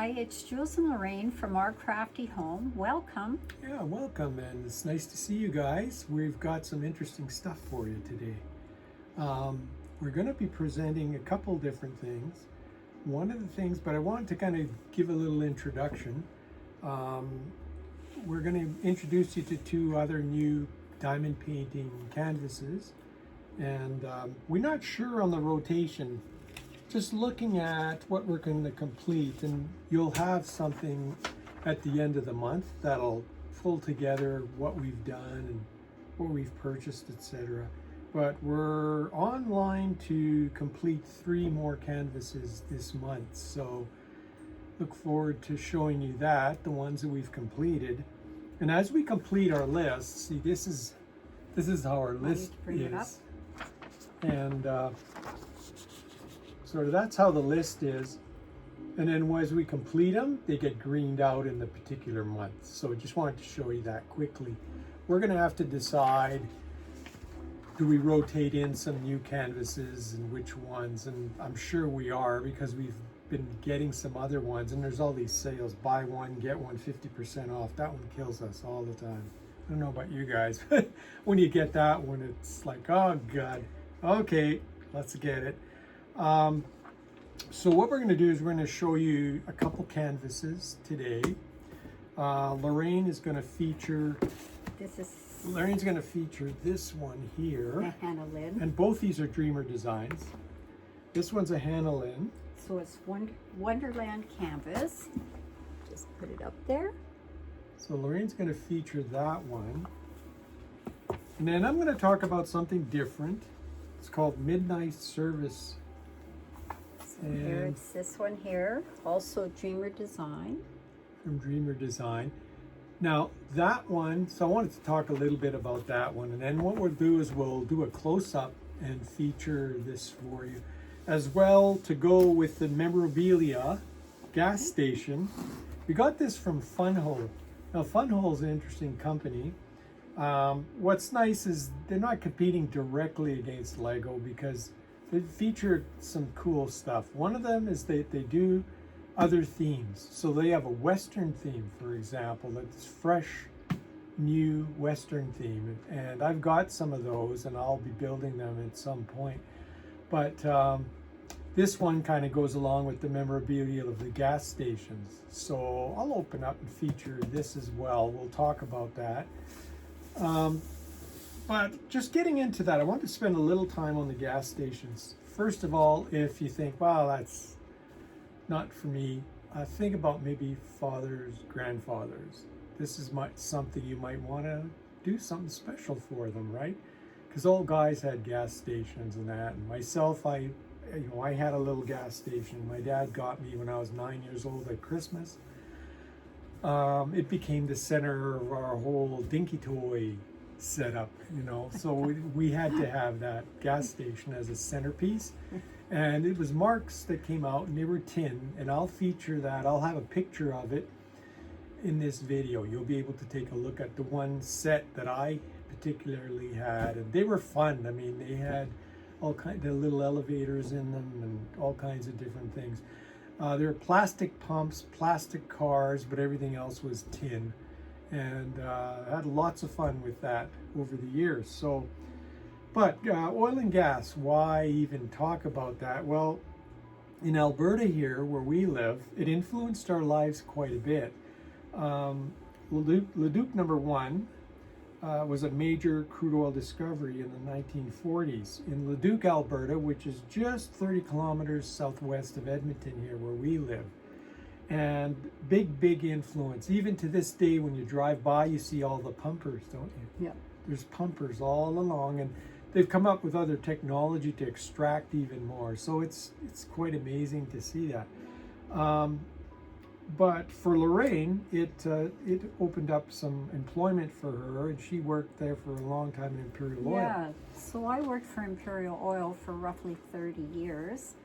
Hi, it's Jules and Lorraine from Our Crafty Home. Welcome. Yeah, welcome, and it's nice to see you guys. We've got some interesting stuff for you today. We're going to be presenting a couple different things. One of the things, but I wanted to kind of give a little introduction. We're going to introduce you to two other new diamond painting canvases, and we're not sure on the rotation. Just looking at what we're going to complete, and you'll have something at the end of the month that'll pull together what we've done and what we've purchased, etc. But we're online to complete 3 more canvases this month, so look forward to showing you that, the ones that we've completed. And as we complete our list, see, this is how our list is, and so that's how the list is. And then as we complete them, they get greened out in the particular month. So I just wanted to show you that quickly. We're going to have to decide, do we rotate in some new canvases and which ones? And I'm sure we are, because we've been getting some other ones, and there's all these sales, buy one, get one 50% off. That one kills us all the time. I don't know about you guys, but when you get that one, it's like, oh God, okay, let's get it. So what we're going to do is we're going to show you a couple canvases today. Lorraine is going to feature. Lorraine's going to feature this one here. The Hannah Lynn. And both these are Dreamer designs. This one's a Hannah Lynn. So it's Wonderland canvas. Just put it up there. So Lorraine's going to feature that one. And then I'm going to talk about something different. It's called Midnight Service. And here it's this one here, also Dreamer Design. From Dreamer Design. Now that one, so I wanted to talk a little bit about that one, and then what we'll do is we'll do a close-up and feature this for you. As well, to go with the memorabilia gas station, we got this from Funwhole. Now Funwhole is an interesting company. What's nice is they're not competing directly against Lego, because they featured some cool stuff. One of them is they do other themes. So they have a Western theme, for example, that's fresh, new Western theme. And I've got some of those, and I'll be building them at some point. But this one kind of goes along with the memorabilia of the gas stations. So I'll open up and feature this as well. We'll talk about that. But just getting into that, I want to spend a little time on the gas stations. First of all, if you think, wow, that's not for me, think about maybe fathers, grandfathers. This is something you might want to do something special for them, right? Because old guys had gas stations and that. And myself, I had a little gas station. My dad got me when I was 9 years old at Christmas. It became the center of our whole dinky toy setup, so we had to have that gas station as a centerpiece. And it was Marks that came out, and they were tin, and I'll feature that. I'll have a picture of it in this video. You'll be able to take a look at the one set that I particularly had, and they were fun. I mean, they had all kinds of little elevators in them and all kinds of different things. There were plastic pumps, plastic cars, but everything else was tin. And I had lots of fun with that over the years. So, but oil and gas, why even talk about that? Well, in Alberta here, where we live, it influenced our lives quite a bit. Leduc number 1 was a major crude oil discovery in the 1940s in Leduc, Alberta, which is just 30 kilometers southwest of Edmonton here, where we live. And big influence. Even to this day, when you drive by, you see all the pumpers, don't you? Yeah. There's pumpers all along, and they've come up with other technology to extract even more. So it's quite amazing to see that. But for Lorraine, it opened up some employment for her, and she worked there for a long time in Imperial Oil. Yeah, so I worked for Imperial Oil for roughly 30 years.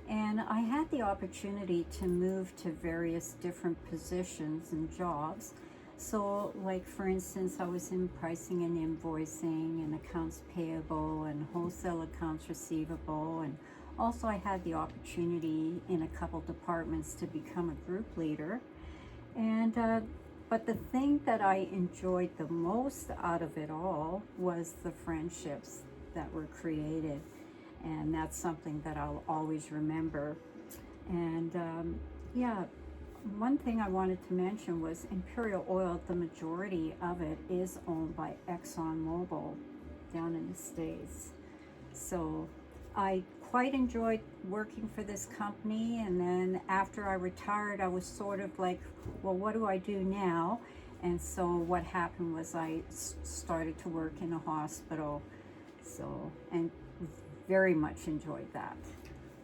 And I had the opportunity to move to various different positions and jobs. So like, for instance, I was in pricing and invoicing and accounts payable and wholesale accounts receivable and Also, I had the opportunity in a couple departments to become a group leader. And but the thing that I enjoyed the most out of it all was the friendships that were created, and that's something that I'll always remember. And yeah, one thing I wanted to mention was Imperial Oil. The majority of it is owned by ExxonMobil down in the States. So I quite enjoyed working for this company, and then after I retired I was sort of like, well, what do I do now? And so what happened was I started to work in a hospital, so, and very much enjoyed that.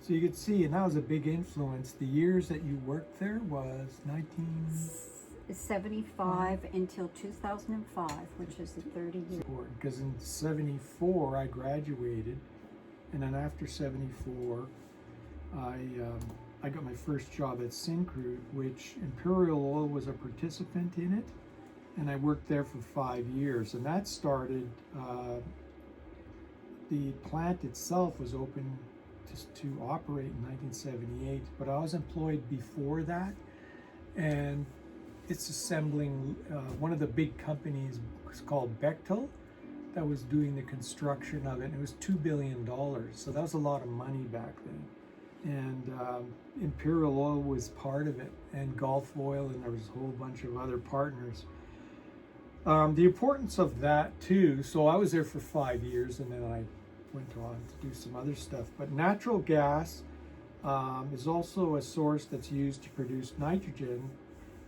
So you could see, and that was a big influence. The years that you worked there was 1975 until 2005, which is the 30 years. Because in 74 I graduated, and then after 74 I got my first job at Syncrude, which Imperial Oil was a participant in it, and I worked there for 5 years. And that started, the plant itself was open to operate in 1978, but I was employed before that, and it's assembling one of the big companies was called Bechtel that was doing the construction of it, and it was $2 billion, so that was a lot of money back then. And Imperial Oil was part of it, and Gulf Oil, and there was a whole bunch of other partners. The importance of that too, so I was there for 5 years, and then I went on to do some other stuff. But natural gas is also a source that's used to produce nitrogen,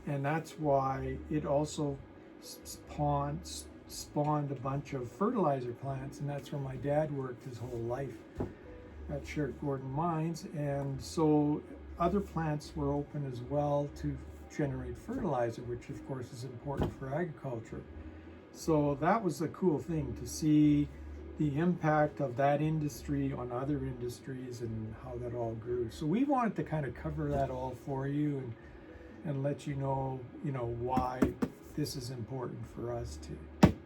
and that's why it also spawned a bunch of fertilizer plants, and that's where my dad worked his whole life, at Sherritt Gordon Mines. And so other plants were open as well to generate fertilizer, which of course is important for agriculture. So that was a cool thing to see, the impact of that industry on other industries and how that all grew. So we wanted to kind of cover that all for you, and let you know why this is important for us to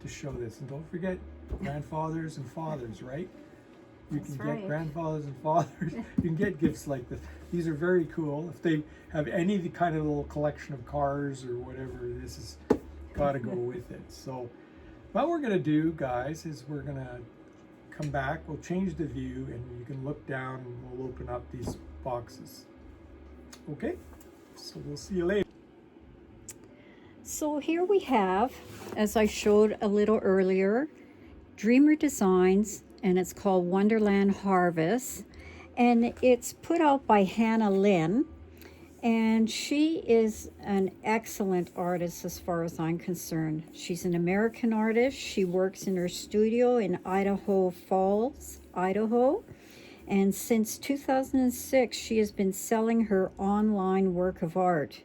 show this. And don't forget grandfathers and fathers, right? You That's can right. get grandfathers and fathers. You can get gifts like this. These are very cool. If they have any kind of little collection of cars or whatever, this has got to go with it. So what we're going to do, guys, is we're going to come back. We'll change the view, and you can look down, and we'll open up these boxes. Okay? So we'll see you later. So here we have, as I showed a little earlier, Dreamer Designs, and it's called Wonderland Harvest, and it's put out by Hannah Lynn, and she is an excellent artist as far as I'm concerned. She's an American artist. She works in her studio in Idaho Falls, Idaho, and since 2006 she has been selling her online work of art.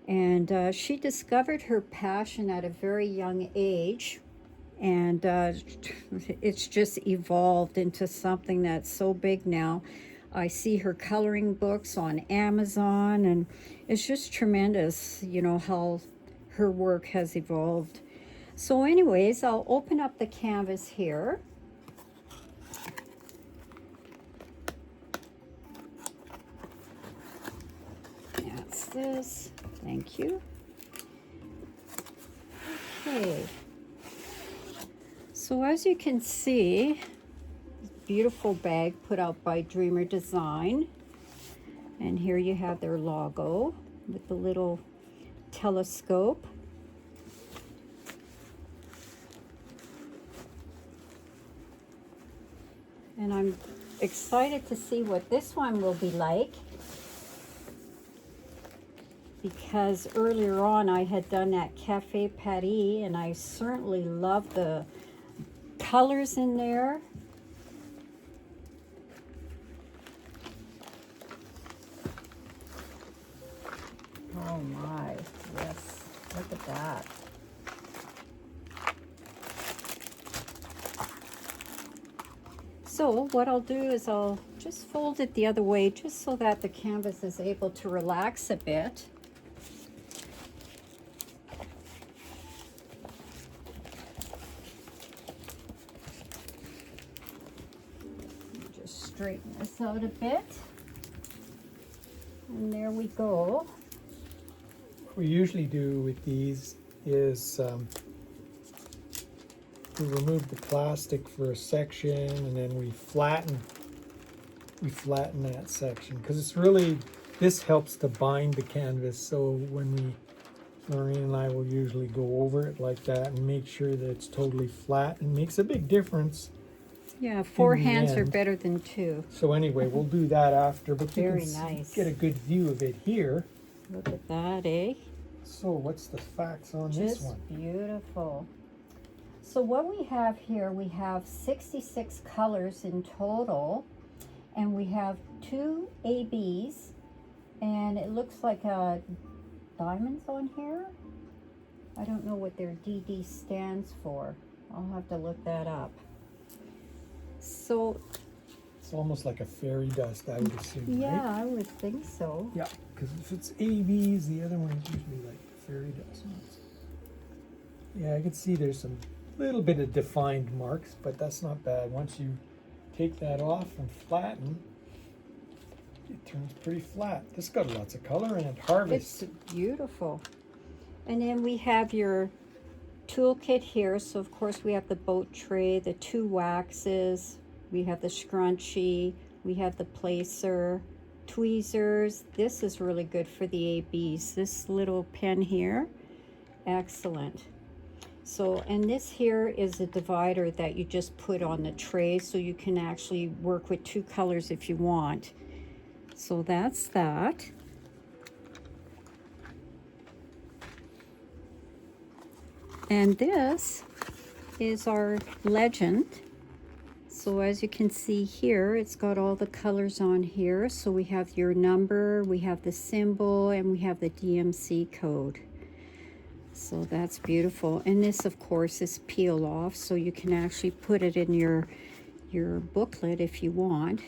And she discovered her passion at a very young age, and it's just evolved into something that's so big now. I see her coloring books on Amazon, and it's just tremendous, how her work has evolved. So anyways, I'll open up the canvas here. That's this. Thank you. Okay. So as you can see, beautiful bag put out by Dreamer Design, and here you have their logo with the little telescope. And I'm excited to see what this one will be like, because earlier on I had done that Cafe Paris, and I certainly love the colors in there. Oh my, yes, look at that. So what I'll do is I'll just fold it the other way, just so that the canvas is able to relax a bit. Just straighten this out a bit. And there we go. What we usually do with these is we remove the plastic for a section, and then we flatten that section, because it's really, this helps to bind the canvas. So when Maureen and I will usually go over it like that and make sure that it's totally flat, and makes a big difference. Yeah, 4 in the hands are end. better than 2. So anyway, we'll do that after, but you Very can nice. get a good view of it here. Look at that, eh? So what's the facts on this Just one? beautiful. So what we have here, we have 66 colors in total, and we have 2 ABs, and it looks like diamonds on here. I don't know what their DD stands for. I'll have to look that up. So It's almost like a fairy dust, I would assume, yeah, right? I would think so. Yeah, because if it's ABs, the other one's usually like fairy dust ones. Yeah, I can see there's some little bit of defined marks, but that's not bad. Once you take that off and flatten, it turns pretty flat. This got lots of color in it. Harvest. It's beautiful. And then we have your toolkit here. So of course we have the boat tray, the 2 waxes, we have the scrunchie, we have the placer, tweezers. This is really good for the ABs. This little pen here, excellent. So, and this here is a divider that you just put on the tray, so you can actually work with 2 colors if you want. So that's that. And this is our legend. So as you can see here, it's got all the colors on here. So we have your number, we have the symbol, and we have the DMC code. So that's beautiful. And this, of course, is peel off, so you can actually put it in your booklet if you want.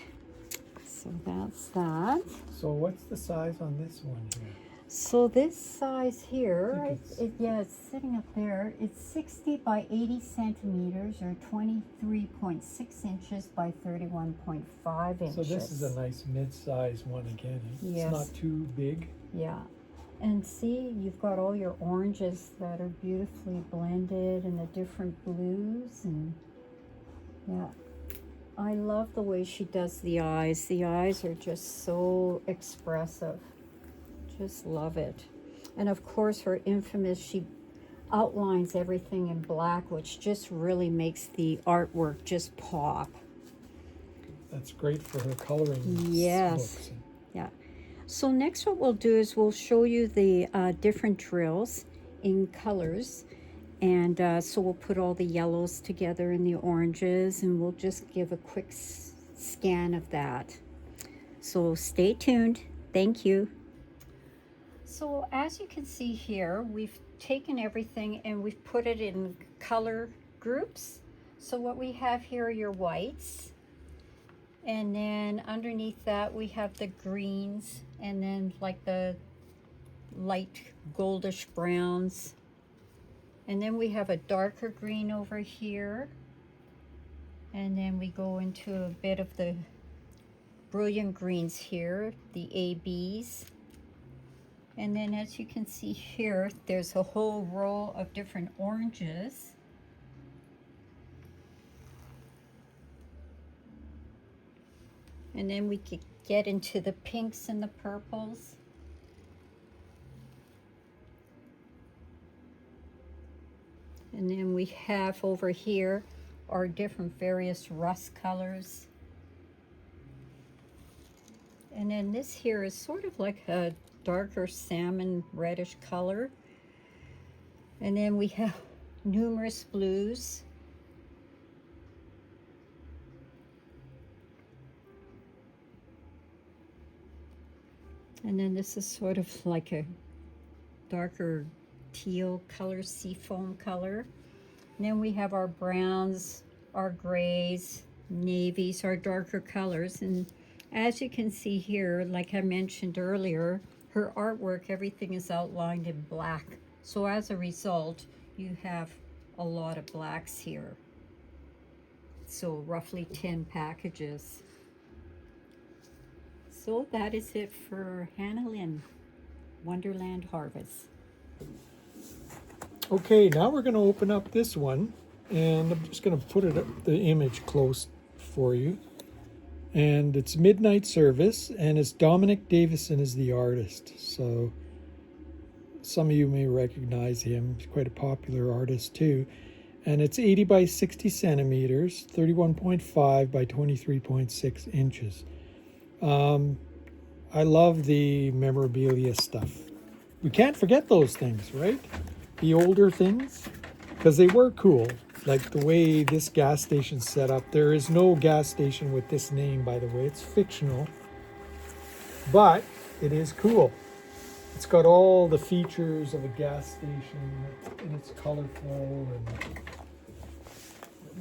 So that's that. So what's the size on this one here? So this size here, I it's sitting up there. It's 60 by 80 centimeters, or 23.6 inches by 31.5 inches. So this is a nice mid-size one again. Yes. It's not too big. Yeah. And see, you've got all your oranges that are beautifully blended, and the different blues, and yeah. I love the way she does the eyes. The eyes are just so expressive. Just love it. And of course her infamous, she outlines everything in black, which just really makes the artwork just pop. That's great for her coloring Yes. books. Yeah. So next what we'll do is we'll show you the different drills in colors. And so we'll put all the yellows together and the oranges, and we'll just give a quick scan of that. So stay tuned. Thank you. So as you can see here, we've taken everything and we've put it in color groups. So what we have here are your whites, and then underneath that we have the greens, and then like the light goldish browns, and then we have a darker green over here, and then we go into a bit of the brilliant greens here, the ABs. And then as you can see here, there's a whole row of different oranges. And then we could get into the pinks and the purples. And then we have over here our different various rust colors. And then this here is sort of like a darker salmon reddish color. And then we have numerous blues. And then this is sort of like a darker teal color, seafoam color. And then we have our browns, our grays, navies, our darker colors. And as you can see here, like I mentioned earlier, her artwork, everything is outlined in black. So as a result, you have a lot of blacks here. So roughly 10 packages. So that is it for Hannah Lynn, Wonderland Harvest. Okay, now we're going to open up this one, and I'm just going to put the image close for you. And it's Midnight Service, and it's Dominic Davison is the artist. So some of you may recognize him. He's quite a popular artist too. And it's 80 by 60 centimeters, 31.5 by 23.6 inches. I love the memorabilia stuff. We can't forget those things, right? The older things, because they were cool. Like the way this gas station's set up. There is no gas station with this name, by the way. It's fictional, but it is cool. It's got all the features of a gas station, and it's colorful and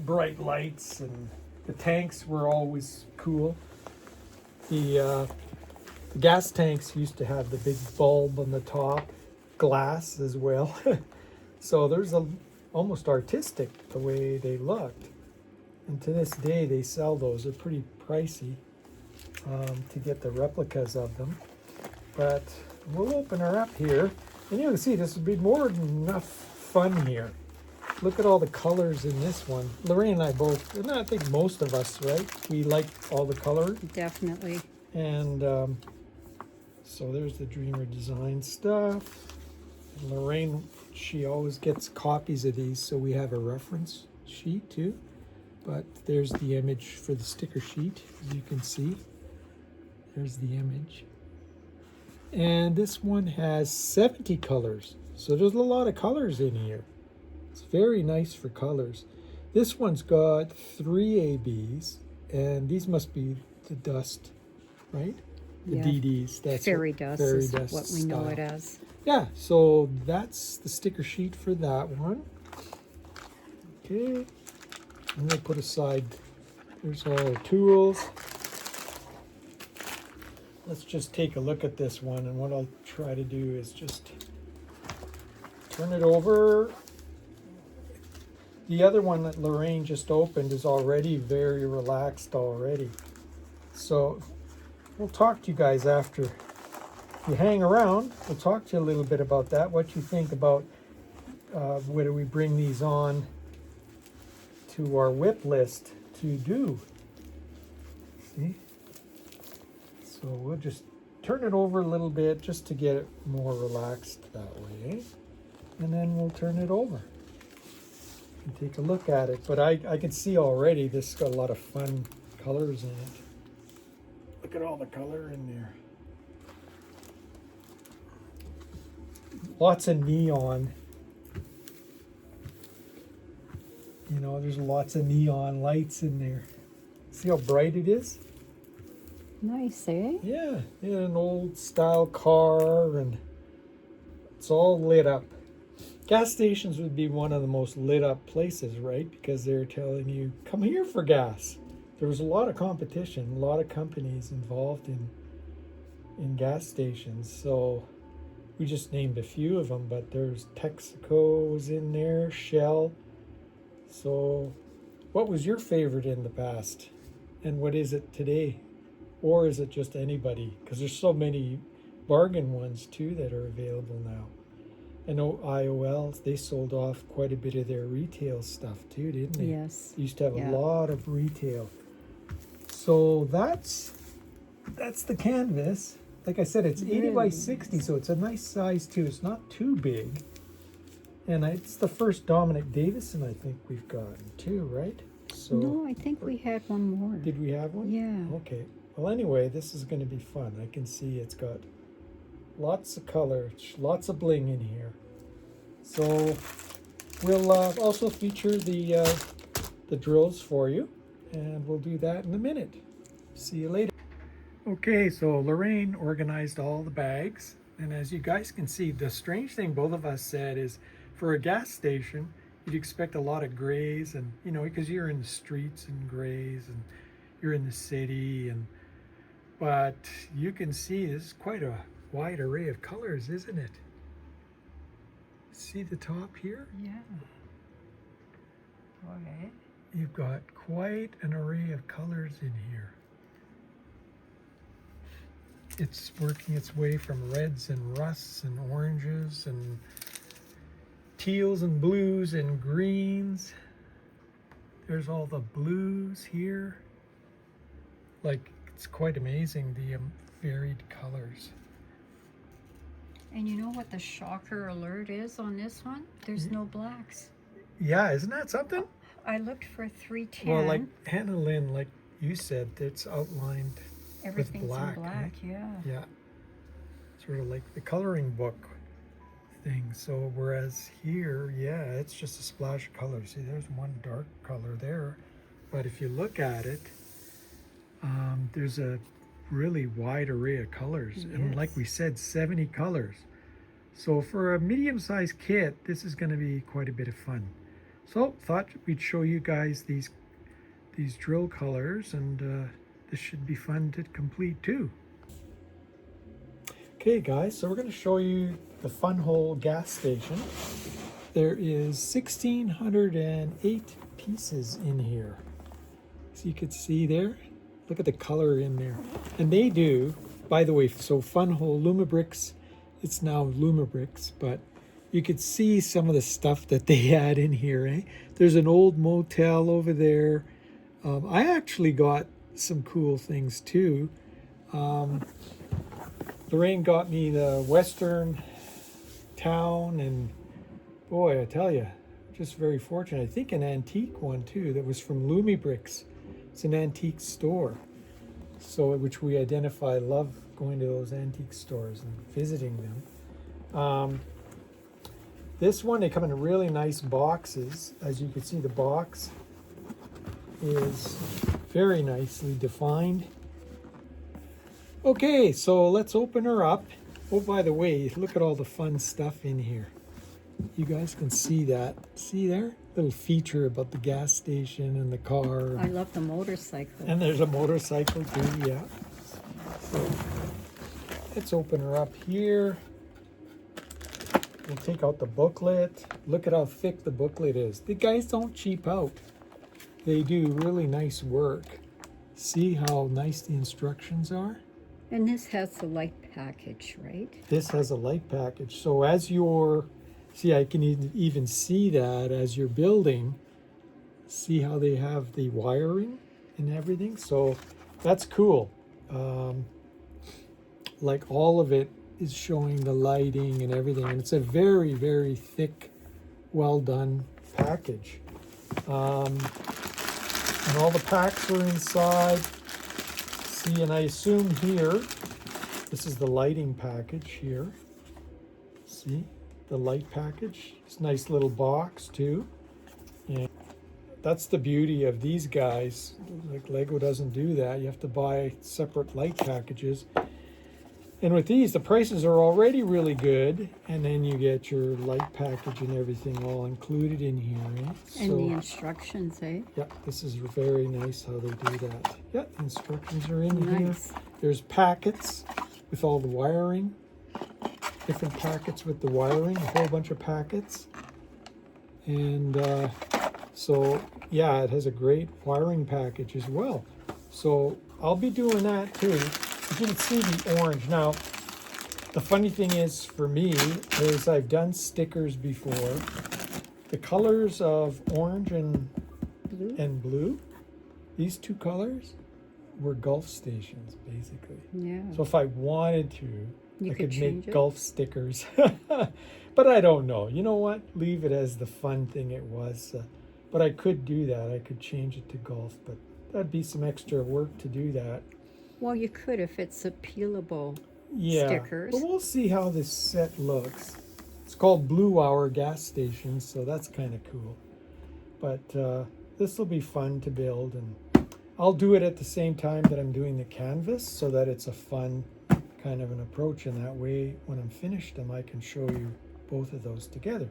bright lights, and the tanks were always cool. The gas tanks used to have the big bulb on the top, glass as well. So there's almost artistic the way they looked. And to this day, they sell those. They're pretty pricey to get the replicas of them. But we'll open her up here. And you can see this would be more than enough fun here. Look at all the colors in this one. Lorraine and I both, and I think most of us, right? We like all the color. Definitely. And so there's the Dreamer Design stuff. And Lorraine, she always gets copies of these, so we have a reference sheet too. But there's the image for the sticker sheet, as you can see. There's the image. And this one has 70 colors. So there's a lot of colors in here. It's very nice for colors. This one's got 3 ABs, and these must be the dust, right? The Yeah. DDs. That's Fairy dust fairy is dust what we know style. it as. Yeah, so that's the sticker sheet for that one. Okay, I'm gonna put aside, there's all the tools. Let's just take a look at this one, and what I'll try to do is just turn it over. The other one that Lorraine just opened is already very relaxed already. So we'll talk to you guys after. You hang around, we'll talk to you a little bit about that, what you think about whether we bring these on to our whip list to do. See? So we'll just turn it over a little bit just to get it more relaxed that way. And then we'll turn it over and take a look at it. But I can see already this has got a lot of fun colors in it. Look at all the color in there. Lots of neon. You know, there's lots of neon lights in there. See how bright it is? Nice, eh? Yeah, an old style car, and it's all lit up. Gas stations would be one of the most lit up places, right? Because they're telling you, come here for gas. There was a lot of competition, a lot of companies involved in gas stations. So we just named a few of them, but there's Texaco's in there, Shell. So what was your favorite in the past? And what is it today? Or is it just anybody? Because there's so many bargain ones too that are available now. I know IOL, they sold off quite a bit of their retail stuff too, didn't they? Yes. They used to have Yeah. a lot of retail. So that's the canvas. Like I said, it's 80 by 60, so it's a nice size too. It's not too big. And it's the first Dominic Davison I think we've gotten too, right? So No, I think we had one more. did we have one? Yeah. Okay. Well, anyway, this is going to be fun. I can see it's got lots of color, lots of bling in here. So we'll also feature the drills for you, and we'll do that in a minute. See you later. Okay, so Lorraine organized all the bags, and as you guys can see, the strange thing both of us said is for a gas station, you'd expect a lot of grays, and you know, because you're in the streets and grays, and you're in the city, but you can see this is quite a wide array of colors, isn't it? See the top here? Yeah. Okay. You've got quite an array of colors in here. it's working its way from reds and rusts and oranges and teals and blues and greens. There's all the blues here. Like, it's quite amazing, the varied colors. And you know what the shocker alert is on this one? There's no blacks. Yeah, isn't that something? I looked for 310. Well, like Hannah Lynn, like you said, it's outlined everything's with black. in black, Eh? yeah. Yeah. Sort of like the coloring book thing. So whereas here, yeah, it's just a splash of color. See, there's one dark color there. But if you look at it, there's a really wide array of colors. Yes. And like we said, 70 colors. So for a medium-sized kit, this is going to be quite a bit of fun. So thought we'd show you guys these drill colors, and this should be fun to complete too. Okay guys, so we're going to show you the Funwhole gas station. There is 1,608 pieces in here. So you could see there, look at the color in there. And they do, by the way, so Funwhole Lumabricks, it's now Lumabricks, but you could see some of the stuff that they had in here. Eh? There's an old motel over there. I actually got some cool things too. Lorraine got me the Western town, and boy, I tell you, just very fortunate. I think an antique one too that was from Lumabricks. It's an antique store, so which we identify. Love going to those antique stores and visiting them. This one, they come in really nice boxes. As you can see, the box is very nicely defined. Okay, so let's open her up. Oh, by the way, look at all the fun stuff in here. You guys can see that. See there? Little feature about the gas station and the car. I love the motorcycle. And there's a motorcycle too, yeah. So let's open her up here. We'll take out the booklet. Look at how thick the booklet is. The guys don't cheap out. They do really nice work. See how nice the instructions are? And this has the light package, right? This has a light package. So as you're, see, I can even see that as you're building. See how they have the wiring and everything? So that's cool. Like all of it is showing the lighting and everything. And it's a very, very thick, well done package. And all the packs are inside. See, and I assume here, this is the lighting package here. See, the light package. It's a nice little box too. And that's the beauty of these guys. Like Lego doesn't do that. You have to buy separate light packages. And with these, the prices are already really good. And then you get your light package and everything all included in here. Eh? And the instructions, eh? Yeah, this is very nice how they do that. Yeah, the instructions are in Nice. here. There's packets with all the wiring. Different packets with the wiring, a whole bunch of packets. And so, yeah, it has a great wiring package as well. So I'll be doing that too. You can see the orange. Now, the funny thing is for me is I've done stickers before. The colors of orange and blue, these two colors were Gulf stations, basically. Yeah. So if I wanted to, You I could could change make it. Gulf stickers. But I don't know. You know what? Leave it as the fun thing it was. But I could do that. I could change it to Gulf, but that'd be some extra work to do that. Well, you could if it's a peelable Yeah, stickers. but we'll see how this set looks. It's called Blue Hour Gas Station, so that's kind of cool. But this will be fun to build, and I'll do it at the same time that I'm doing the canvas so that it's a fun kind of an approach, and that way when I'm finished them I can show you both of those together.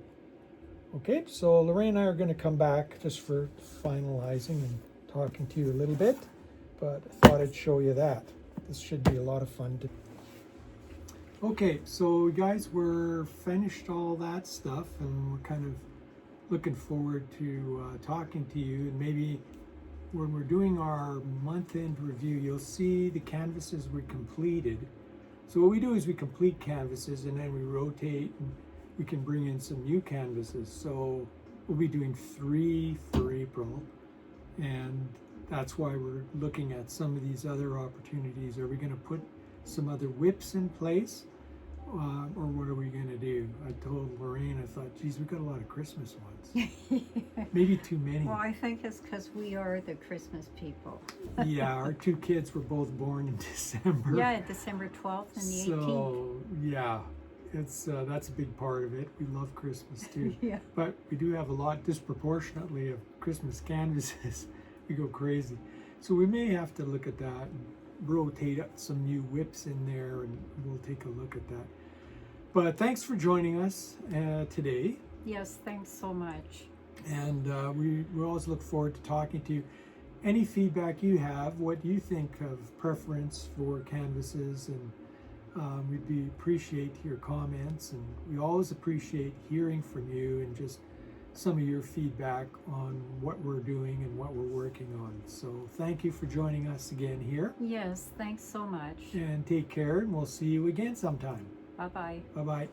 Okay, so Lorraine and I are going to come back just for finalizing and talking to you a little bit, but I thought I'd show you that. This should be a lot of fun to. Okay, so guys, we're finished all that stuff, and we're kind of looking forward to talking to you. And maybe when we're doing our month-end review, you'll see the canvases we completed. So what we do is we complete canvases and then we rotate and we can bring in some new canvases. So we'll be doing 3 for April, and that's why we're looking at some of these other opportunities. Are we going to put some other whips in place? Or what are we going to do? I told Lorraine, I thought, geez, we've got a lot of Christmas ones. Maybe too many. Well, I think it's because we are the Christmas people. Yeah, our 2 kids were both born in December. Yeah, December 12th and the 18th. So, yeah, it's that's a big part of it. We love Christmas too. Yeah. But we do have a lot disproportionately of Christmas canvases. We go crazy. So we may have to look at that and rotate up some new whips in there, and we'll take a look at that. But thanks for joining us today. Yes, thanks so much. And we always look forward to talking to you. Any feedback you have, what you think of preference for canvases, and we'd appreciate your comments, and we always appreciate hearing from you and just some of your feedback on what we're doing and what we're working on. So thank you for joining us again here. Yes, thanks so much. And take care, and we'll see you again sometime. Bye-bye. Bye-bye.